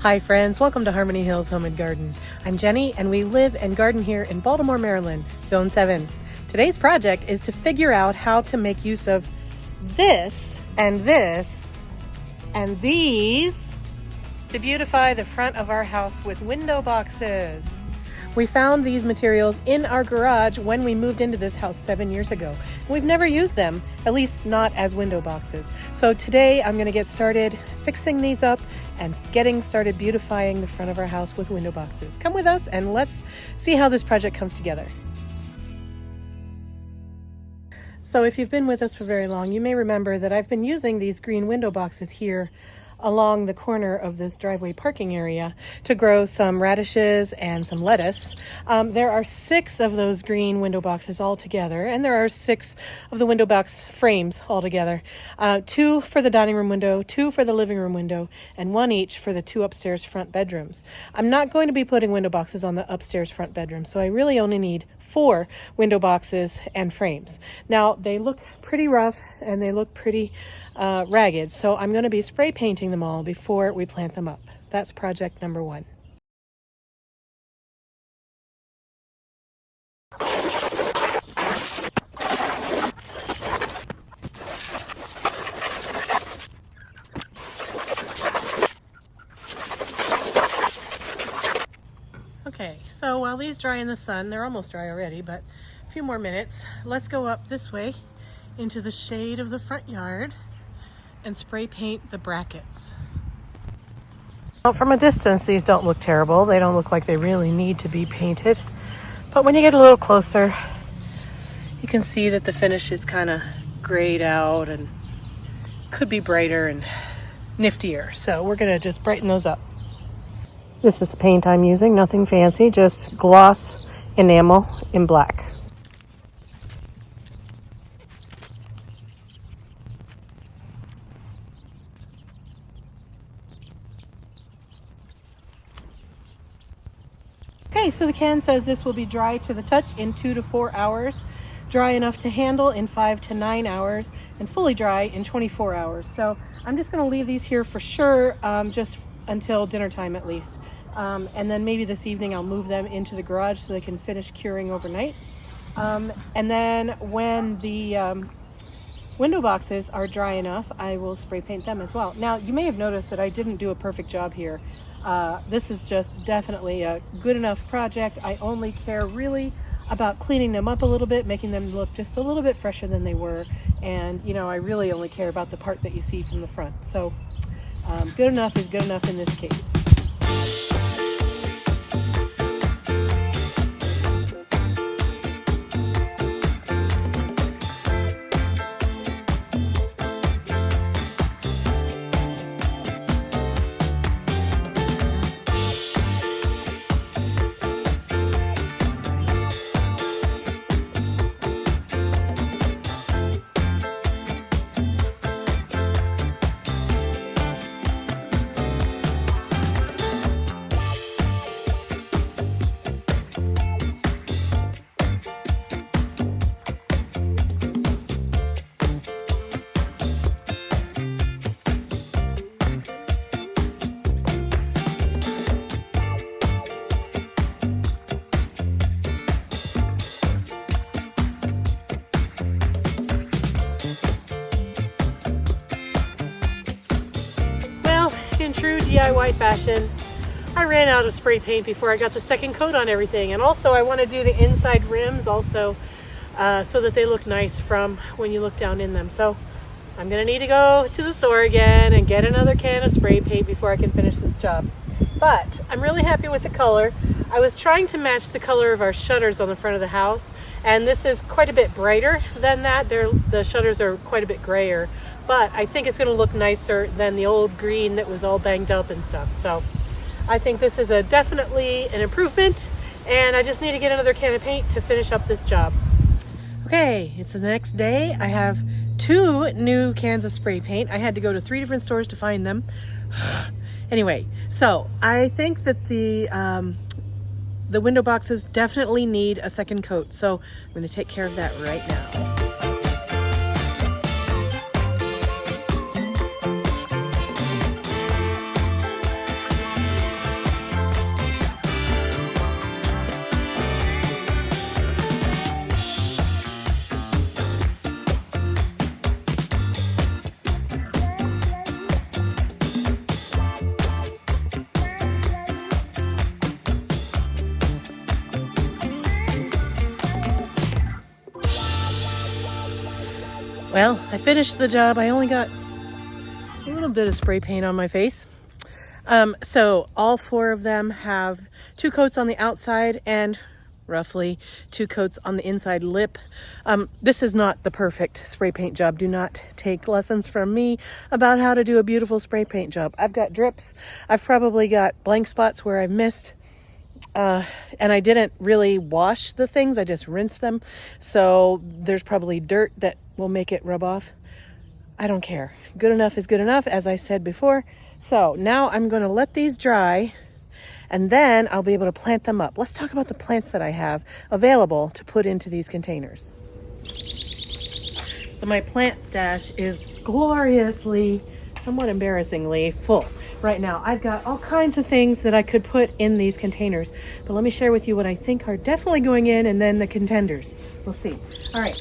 Hi friends, welcome to Harmony Hills Home and Garden. I'm Jenny and we live and garden here in Baltimore, Maryland, Zone 7. Today's project is to figure out how to make use of this and these to beautify the front of our house with window boxes. We found these materials in our garage when we moved into this house 7 years ago. We've never used them, at least not as window boxes. So today I'm going to get started fixing these up and getting started beautifying the front of our house with window boxes. Come with us and let's see how this project comes together. So if you've been with us for very long, you may remember that I've been using these green window boxes here along the corner of this driveway parking area to grow some radishes and some lettuce. There are 6 of those green window boxes all together, and there are 6 of the window box frames all together. 2 for the dining room window, 2 for the living room window, and 1 each for the 2 upstairs front bedrooms. I'm not going to be putting window boxes on the upstairs front bedroom, so I really only need 4 window boxes and frames. Now, they look pretty rough and they look pretty ragged, so I'm going to be spray painting them all before we plant them up. That's project number 1. Okay, so while these dry in the sun, they're almost dry already, but a few more minutes, let's go up this way into the shade of the front yard and spray paint the brackets. Well, from a distance, these don't look terrible. They don't look like they really need to be painted. But when you get a little closer, you can see that the finish is kind of grayed out and could be brighter and niftier. So we're going to just brighten those up. This is the paint I'm using, nothing fancy, just gloss enamel in black. Okay, so the can says this will be dry to the touch in 2 to 4 hours, dry enough to handle in 5 to 9 hours, and fully dry in 24 hours. So I'm just going to leave these here for sure, just until dinner time at least. And then maybe this evening I'll move them into the garage so they can finish curing overnight. And then when the window boxes are dry enough, I will spray paint them as well. Now, you may have noticed that I didn't do a perfect job here. This is just definitely a good enough project. I only care really about cleaning them up a little bit, making them look just a little bit fresher than they were. And, you know, I really only care about the part that you see from the front. So good enough is good enough in this case. In true DIY fashion, I ran out of spray paint before I got the second coat on everything, and also I want to do the inside rims also so that they look nice from when you look down in them. So I'm gonna need to go to the store again and get another can of spray paint before I can finish this job. But I'm really happy with the color. I was trying to match the color of our shutters on the front of the house, and this is quite a bit brighter than that. The shutters are quite a bit grayer, but I think it's going to look nicer than the old green that was all banged up and stuff. So I think this is definitely an improvement, and I just need to get another can of paint to finish up this job. Okay, it's the next day. I have 2 new cans of spray paint. I had to go to 3 different stores to find them. Anyway, so I think that the window boxes definitely need a second coat, so I'm going to take care of that right now. Well, I finished the job. I only got a little bit of spray paint on my face. So all 4 of them have 2 coats on the outside and roughly 2 coats on the inside lip. This is not the perfect spray paint job. Do not take lessons from me about how to do a beautiful spray paint job. I've got drips. I've probably got blank spots where I've missed. And I didn't really wash the things. I just rinsed them. So there's probably dirt that will make it rub off. I don't care. Good enough is good enough, as I said before. So now I'm going to let these dry, and then I'll be able to plant them up. Let's talk about the plants that I have available to put into these containers. So my plant stash is gloriously, somewhat embarrassingly full right now. I've got all kinds of things that I could put in these containers, but let me share with you what I think are definitely going in, and then the contenders. We'll see. All right,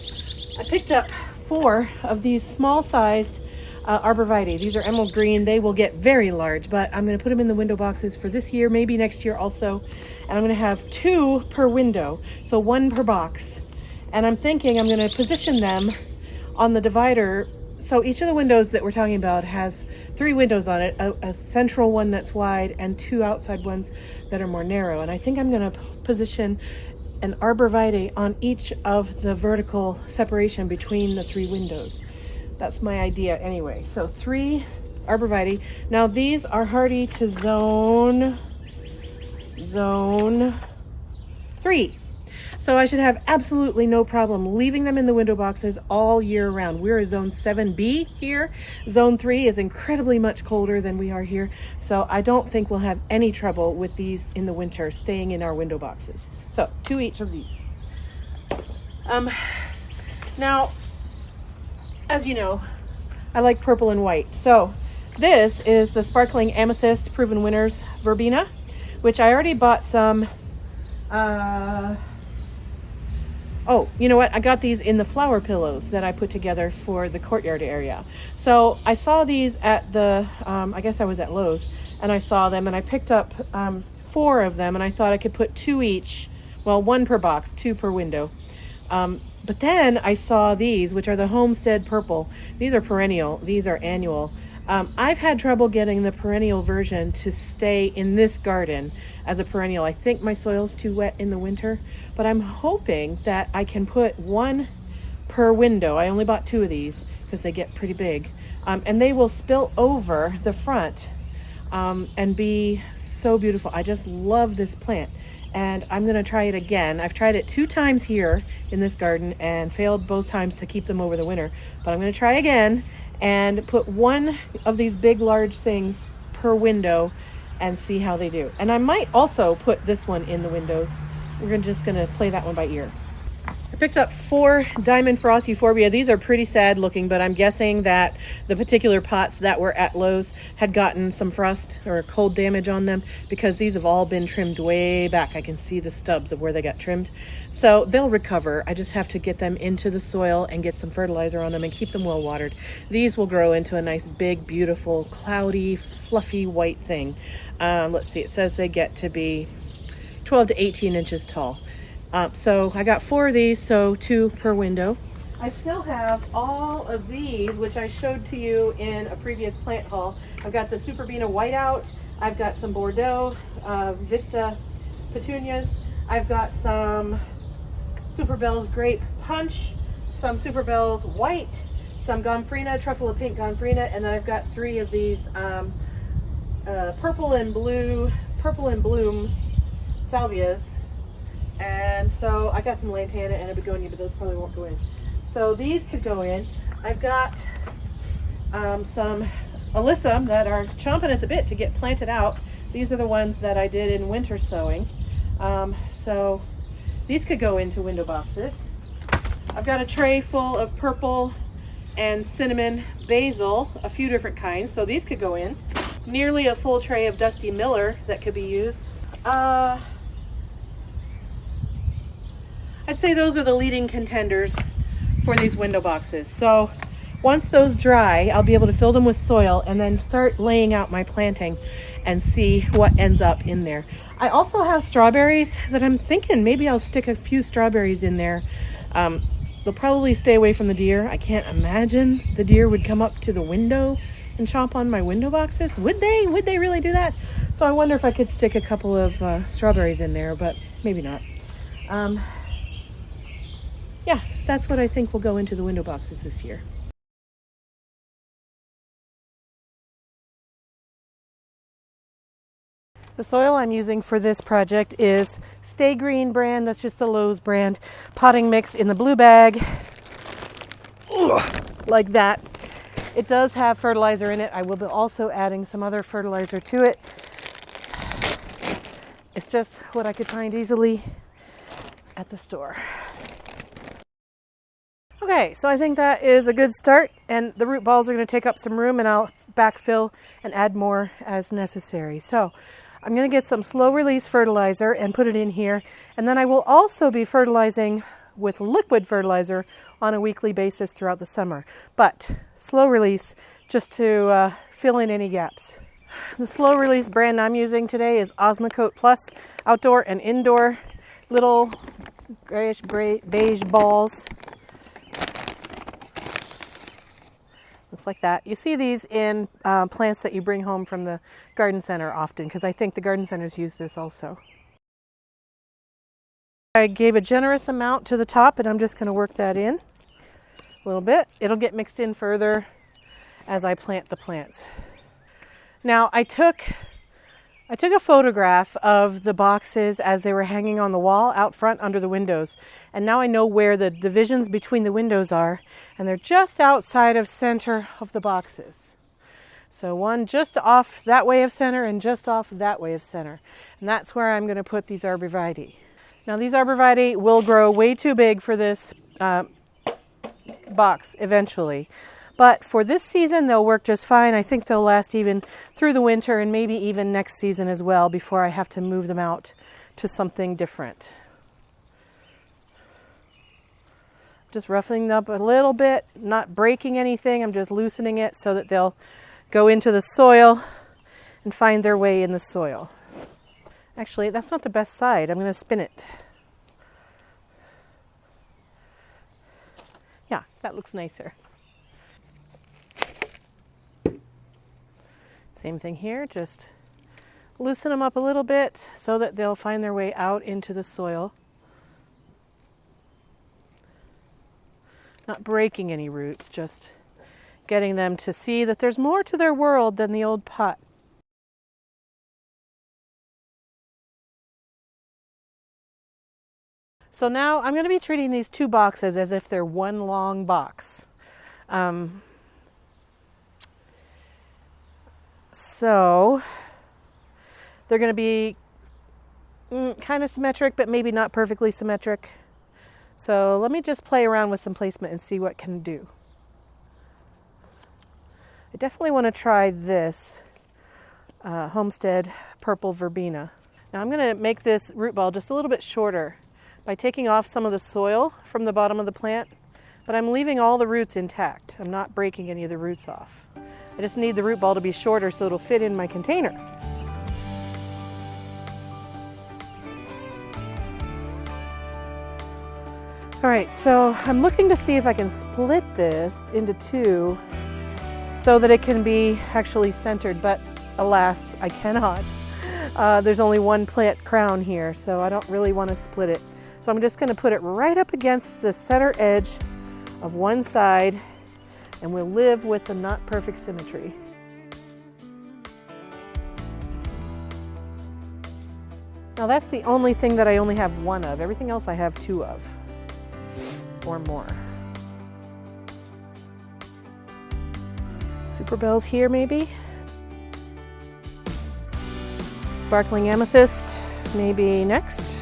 I picked up 4 of these small-sized arborvitae. These are emerald green. They will get very large, but I'm going to put them in the window boxes for this year, maybe next year also. And I'm going to have 2 per window, so 1 per box. And I'm thinking I'm going to position them on the divider. So each of the windows that we're talking about has 3 windows on it, a central one that's wide and 2 outside ones that are more narrow. And I think I'm going to position an arborvitae on each of the vertical separation between the 3 windows. That's my idea anyway. So 3 arborvitae. Now these are hardy to zone 3. So I should have absolutely no problem leaving them in the window boxes all year round. We're a zone 7B here. Zone 3 is incredibly much colder than we are here. So I don't think we'll have any trouble with these in the winter staying in our window boxes. So 2 each of these. Now, as you know, I like purple and white. So this is the Sparkling Amethyst Proven Winners Verbena, which I already bought some. Oh, you know what? I got these in the flower pillows that I put together for the courtyard area. So I saw these at the, I guess I was at Lowe's, and I saw them, and I picked up 4 of them, and I thought I could put 2 each. Well, 1 per box, 2 per window. But then I saw these, which are the Homestead Purple. These are perennial. These are annual. I've had trouble getting the perennial version to stay in this garden as a perennial. I think my soil's too wet in the winter, but I'm hoping that I can put 1 per window. I only bought 2 of these because they get pretty big. And they will spill over the front and be so beautiful. I just love this plant. And I'm going to try it again. I've tried it 2 times here in this garden and failed both times to keep them over the winter. But I'm going to try again and put 1 of these big, large things per window and see how they do. And I might also put this one in the windows. We're just going to play that one by ear. I picked up 4 Diamond Frost Euphorbia. These are pretty sad looking, but I'm guessing that the particular pots that were at Lowe's had gotten some frost or cold damage on them, because these have all been trimmed way back. I can see the stubs of where they got trimmed. So they'll recover. I just have to get them into the soil and get some fertilizer on them and keep them well watered. These will grow into a nice, big, beautiful, cloudy, fluffy white thing. Let's see, it says they get to be 12 to 18 inches tall. So I got 4 of these, so 2 per window. I still have all of these, which I showed to you in a previous plant haul. I've got the Superbena Whiteout. I've got some Bordeaux Vista petunias. I've got some Superbell's Grape Punch, some Superbell's White, some Gomphrena, Truffle of Pink Gomphrena, and then I've got 3 of these purple and bloom salvias. And so I got some lantana and a begonia, but those probably won't go in. So these could go in. I've got some alyssum that are chomping at the bit to get planted out. These are the ones that I did in winter sowing. So these could go into window boxes. I've got a tray full of purple and cinnamon basil, a few different kinds. So these could go in. Nearly a full tray of Dusty Miller that could be used. I'd say those are the leading contenders for these window boxes. So once those dry, I'll be able to fill them with soil and then start laying out my planting and see what ends up in there. I also have strawberries that I'm thinking maybe I'll stick a few strawberries in there. They'll probably stay away from the deer. I can't imagine the deer would come up to the window and chomp on my window boxes. Would they? Would they really do that? So I wonder if I could stick a couple of strawberries in there, but maybe not. Yeah, that's what I think will go into the window boxes this year. The soil I'm using for this project is Stay Green brand. That's just the Lowe's brand potting mix in the blue bag. Like that. It does have fertilizer in it. I will be also adding some other fertilizer to it. It's just what I could find easily at the store. Okay, so I think that is a good start, and the root balls are going to take up some room, and I'll backfill and add more as necessary. So I'm going to get some slow release fertilizer and put it in here, and then I will also be fertilizing with liquid fertilizer on a weekly basis throughout the summer, but slow release just to fill in any gaps. The slow release brand I'm using today is Osmocote Plus outdoor and indoor, little grayish beige balls. Looks like that. You see these in plants that you bring home from the garden center often, because I think the garden centers use this also. I gave a generous amount to the top, and I'm just going to work that in a little bit. It'll get mixed in further as I plant the plants. Now I took a photograph of the boxes as they were hanging on the wall out front under the windows, and now I know where the divisions between the windows are, and they're just outside of center of the boxes. So one just off that way of center and just off that way of center, and that's where I'm going to put these arborvitae. Now these arborvitae will grow way too big for this box eventually. But for this season, they'll work just fine. I think they'll last even through the winter and maybe even next season as well before I have to move them out to something different. Just roughing them up a little bit, not breaking anything. I'm just loosening it so that they'll go into the soil and find their way in the soil. Actually, that's not the best side. I'm going to spin it. Yeah, that looks nicer. Same thing here, just loosen them up a little bit so that they'll find their way out into the soil. Not breaking any roots, just getting them to see that there's more to their world than the old pot. So now I'm going to be treating these two boxes as if they're one long box. So they're going to be kind of symmetric, but maybe not perfectly symmetric. So let me just play around with some placement and see what it can do. I definitely want to try this Homestead Purple Verbena. Now I'm going to make this root ball just a little bit shorter by taking off some of the soil from the bottom of the plant, but I'm leaving all the roots intact. I'm not breaking any of the roots off. I just need the root ball to be shorter so it'll fit in my container. All right, so I'm looking to see if I can split this into two so that it can be actually centered, but alas, I cannot. There's only one plant crown here, so I don't really want to split it. So I'm just going to put it right up against the center edge of one side, and we'll live with the not perfect symmetry. Now that's the only thing that I only have one of. Everything else I have two of, or more. Super bells here maybe. Sparkling amethyst maybe next.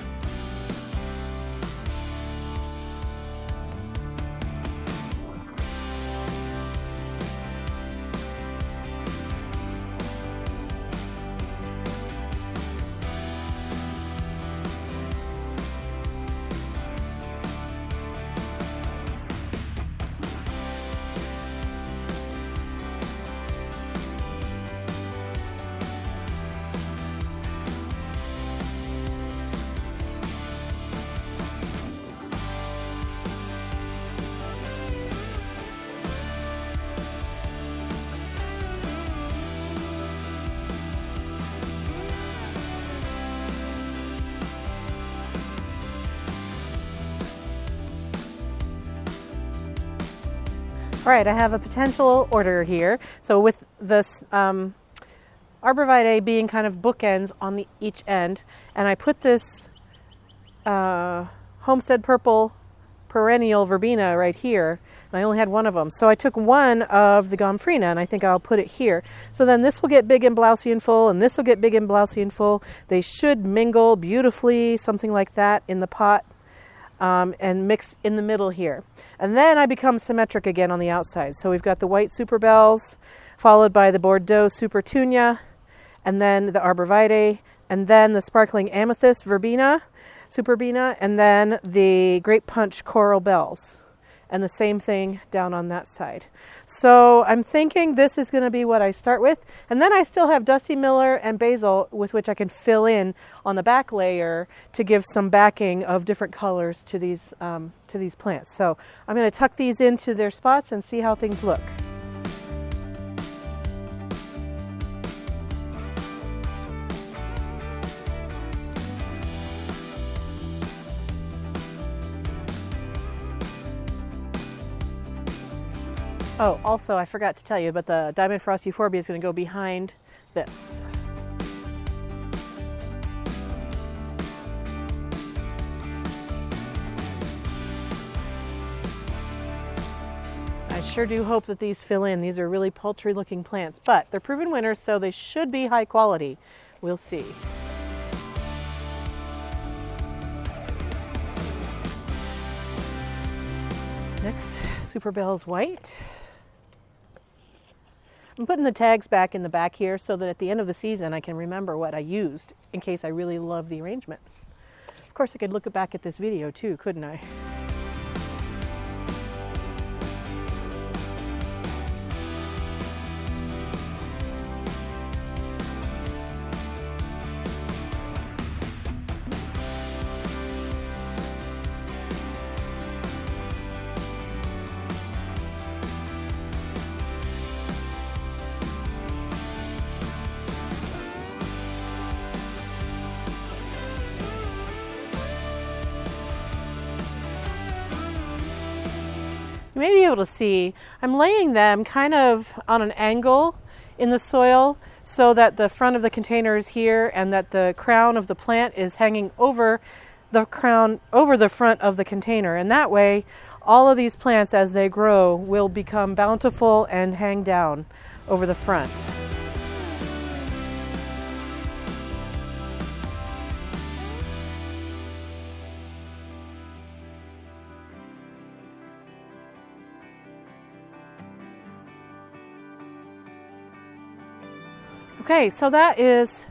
All right, I have a potential order here. So with this arborvitae being kind of bookends on each end, and I put this Homestead Purple perennial verbena right here, and I only had one of them. So I took one of the gomphrena, and I think I'll put it here. So then this will get big and blousy and full, and this will get big and blousy and full. They should mingle beautifully, something like that, in the pot. And mix in the middle here. And then I become symmetric again on the outside. So we've got the white super bells, followed by the Bordeaux super tunia, and then the arborvitae, and then the sparkling amethyst verbena, superbena, and then the grape punch coral bells. And the same thing down on that side. So I'm thinking this is going to be what I start with. And then I still have Dusty Miller and basil with which I can fill in on the back layer to give some backing of different colors to these plants. So I'm going to tuck these into their spots and see how things look. Oh, also I forgot to tell you, but the Diamond Frost Euphorbia is going to go behind this. I sure do hope that these fill in. These are really paltry looking plants, but they're proven winners, so they should be high quality. We'll see. Next, Super Bell's White. I'm putting the tags back in the back here so that at the end of the season I can remember what I used in case I really love the arrangement. Of course I could look back at this video too, couldn't I? You may be able to see I'm laying them kind of on an angle in the soil so that the front of the container is here and that the crown of the plant is hanging over the front of the container, and that way all of these plants as they grow will become bountiful and hang down over the front. Okay, so that is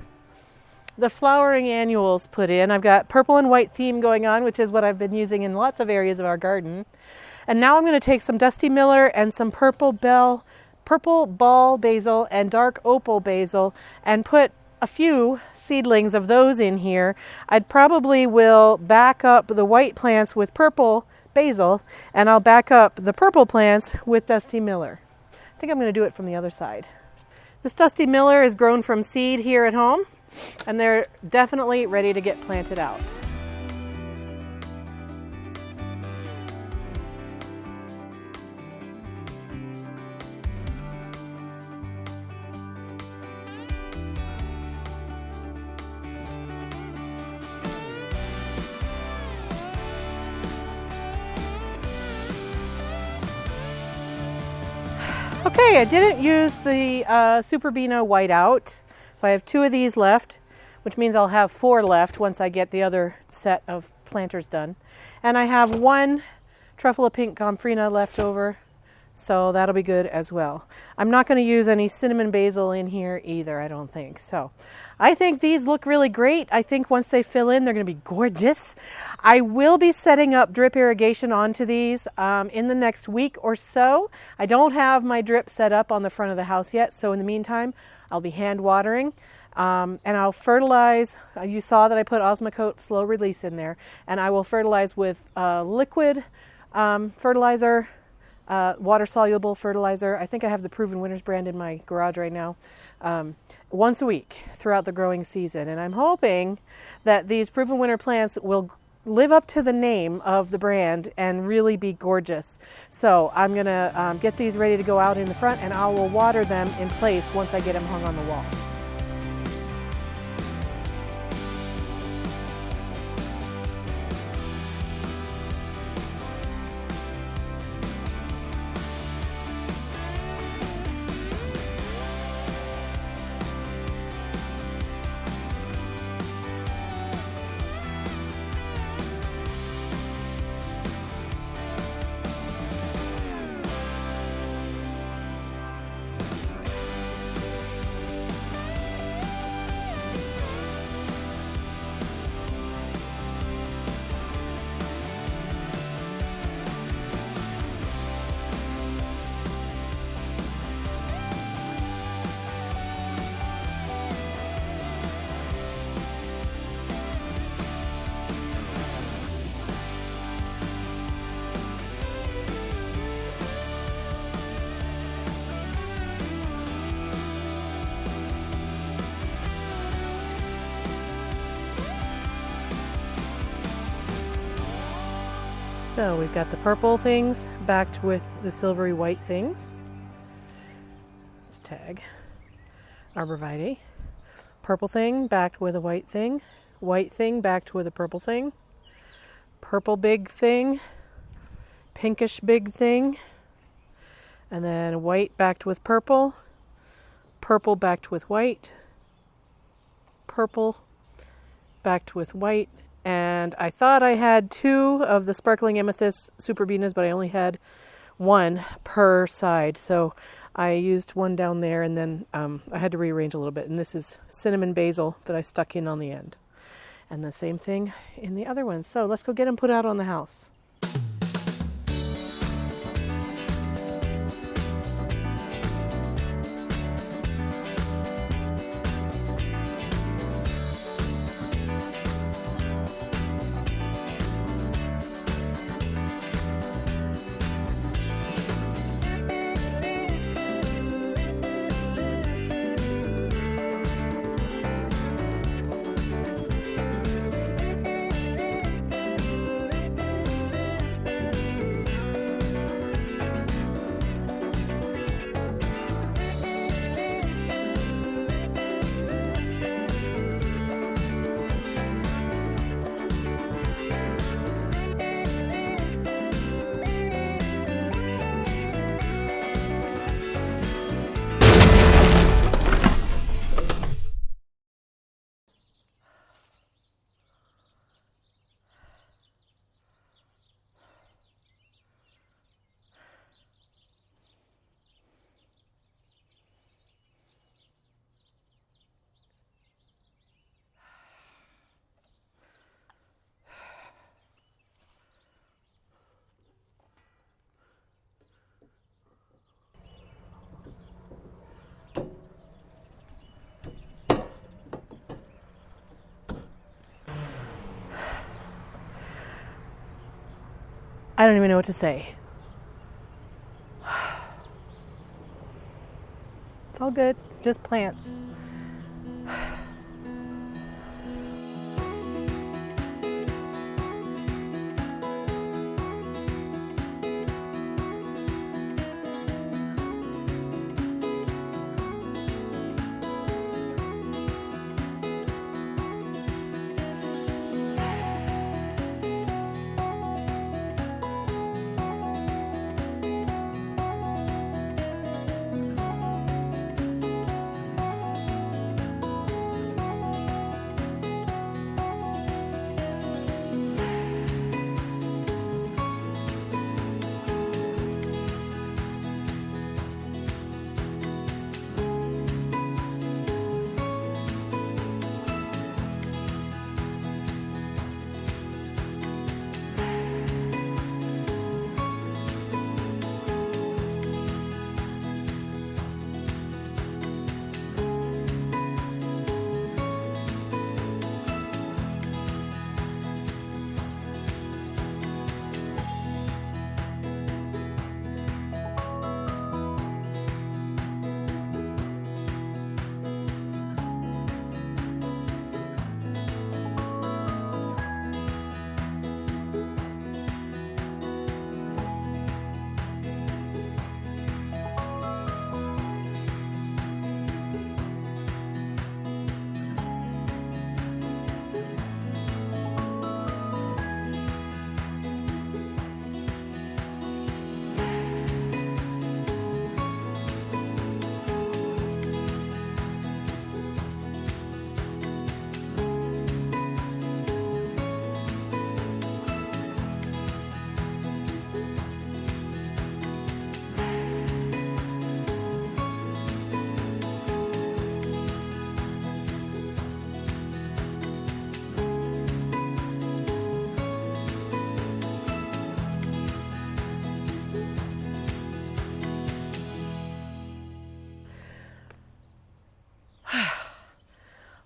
the flowering annuals put in. I've got purple and white theme going on, which is what I've been using in lots of areas of our garden. And now I'm going to take some Dusty Miller and some purple ball basil and dark opal basil and put a few seedlings of those in here. I'd probably will back up the white plants with purple basil, and I'll back up the purple plants with Dusty Miller. I think I'm going to do it from the other side. This Dusty Miller is grown from seed here at home, and they're definitely ready to get planted out. Okay, I didn't use the Superbena Whiteout, so I have 2 of these left, which means I'll have 4 left once I get the other set of planters done. And I have 1 Truffula Pink Gomphrena left over, so that'll be good as well. I'm not going to use any cinnamon basil in here either, I don't think. So I think these look really great. I think once they fill in, they're going to be gorgeous. I will be setting up drip irrigation onto these in the next week or so. I don't have my drip set up on the front of the house yet, so in the meantime, I'll be hand watering. And I'll fertilize. You saw that I put Osmocote slow release in there, and I will fertilize with liquid fertilizer, water soluble fertilizer. I think I have the Proven Winners brand in my garage right now. Once a week throughout the growing season, and I'm hoping that these Proven Winner plants will live up to the name of the brand and really be gorgeous. So I'm gonna get these ready to go out in the front, and I will water them in place once I get them hung on the wall. So we've got the purple things backed with the silvery white things. Let's tag Arborvitae. Purple thing backed with a white thing backed with a purple thing, purple big thing, pinkish big thing, and then white backed with purple, purple backed with white, purple backed with white. And I thought I had 2 of the sparkling amethyst superbenas, but I only had 1 per side. So I used 1 down there, and then I had to rearrange a little bit. And this is cinnamon basil that I stuck in on the end. And the same thing in the other ones. So let's go get them put out on the house. I don't even know what to say. It's all good. It's just plants.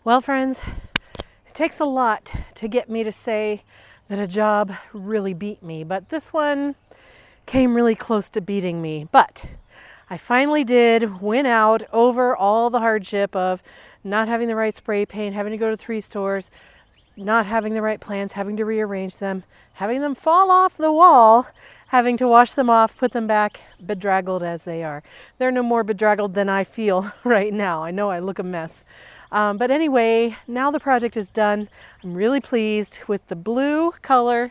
Well, friends, it takes a lot to get me to say that a job really beat me, but this one came really close to beating me. But I finally did win out over all the hardship of not having the right spray paint, having to go to 3 stores, not having the right plants, having to rearrange them, having them fall off the wall, having to wash them off, put them back, bedraggled as they are. They're no more bedraggled than I feel right now. I know I look a mess. But anyway, now the project is done. I'm really pleased with the blue color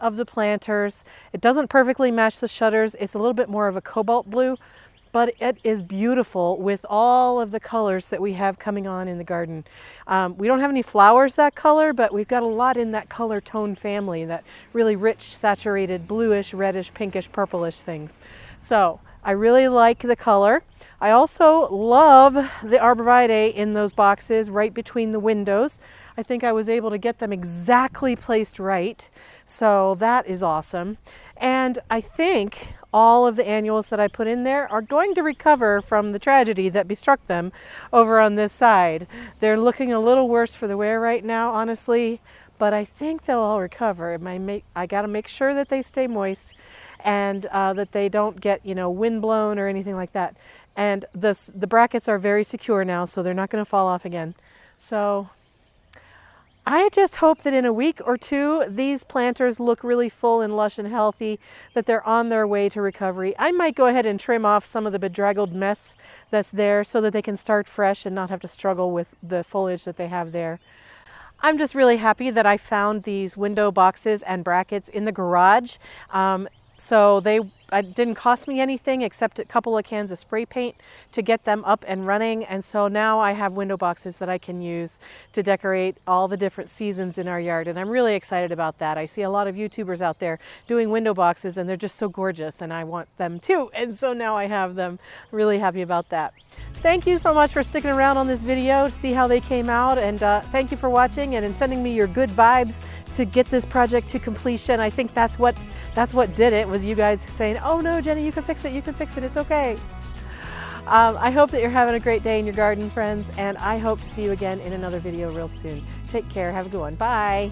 of the planters. It doesn't perfectly match the shutters. It's a little bit more of a cobalt blue, but it is beautiful with all of the colors that we have coming on in the garden. We don't have any flowers that color, but we've got a lot in that color tone family, that really rich, saturated, bluish, reddish, pinkish, purplish things. So I really like the color. I also love the arborvitae in those boxes right between the windows. I think I was able to get them exactly placed right. So that is awesome. And I think all of the annuals that I put in there are going to recover from the tragedy that bestruck them over on this side. They're looking a little worse for the wear right now, honestly, but I think they'll all recover. I got to make sure that they stay moist and that they don't get, wind blown or anything like that. And the brackets are very secure now, so they're not going to fall off again. So I just hope that in a week or two, these planters look really full and lush and healthy, that they're on their way to recovery. I might go ahead and trim off some of the bedraggled mess that's there so that they can start fresh and not have to struggle with the foliage that they have there. I'm just really happy that I found these window boxes and brackets in the garage. So it didn't cost me anything except a couple of cans of spray paint to get them up and running. And so now I have window boxes that I can use to decorate all the different seasons in our yard. And I'm really excited about that. I see a lot of YouTubers out there doing window boxes and they're just so gorgeous and I want them too. And so now I have them. Really happy about that. Thank you so much for sticking around on this video to see how they came out. And thank you for watching and sending me your good vibes to get this project to completion. I think that's what did it, was you guys saying, oh no, Jenny, you can fix it, it's okay. I hope that you're having a great day in your garden, friends, and I hope to see you again in another video real soon. Take care, have a good one, bye.